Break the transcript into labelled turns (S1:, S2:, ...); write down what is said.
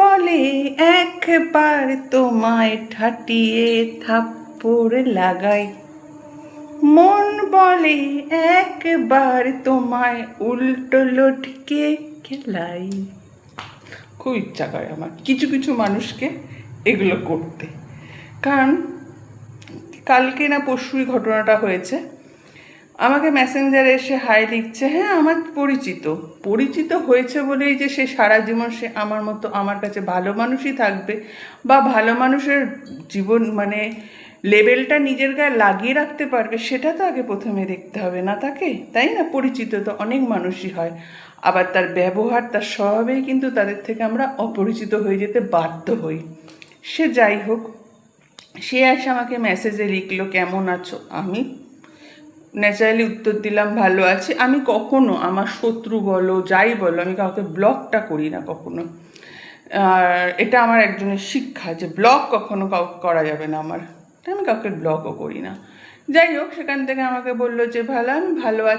S1: বলে একবার তোমায় ঠাটিয়ে থাপ্পড় লাগাই, মন বলে একবার তোমায় উল্টো লটকে খেলাই। খুব ইচ্ছা করে আমার কিছু কিছু মানুষকে এগুলো করতে। কারণ কালকে না পরশুই ঘটনাটা হয়েছে, আমাকে মেসেঞ্জারে এসে হাই লিখছে। হ্যাঁ, আমার পরিচিত হয়েছে বলেই যে সে সারা জীবন সে আমার মতো আমার কাছে ভালো মানুষই থাকবে বা ভালো মানুষের জীবন মানে লেভেলটা নিজের গায়ে লাগিয়ে রাখতে পারবে, সেটা তো আগে প্রথমে দেখতে হবে না তাকে, তাই না? পরিচিত তো অনেক মানুষই হয়, আবার তার ব্যবহার তার স্বভাবেই কিন্তু তাদের থেকে আমরা অপরিচিত হয়ে যেতে বাধ্য হই। সে যাই হোক, সে এসে আমাকে মেসেজে লিখলো কেমন আছো। আমি ন্যাচারালি উত্তর দিলাম ভালো আছি। আমি কখনো আমার শত্রু বলো যাই বলো আমি কাউকে ব্লকটা করি না কখনো। আর এটা আমার একজনের শিক্ষা যে ব্লক কখনো কাউকে করা যাবে না আমার, আমি কাউকে ব্লকও করি না। যাই হোক, সেখান থেকে আমাকে বললো যে আমি ভালো আছি।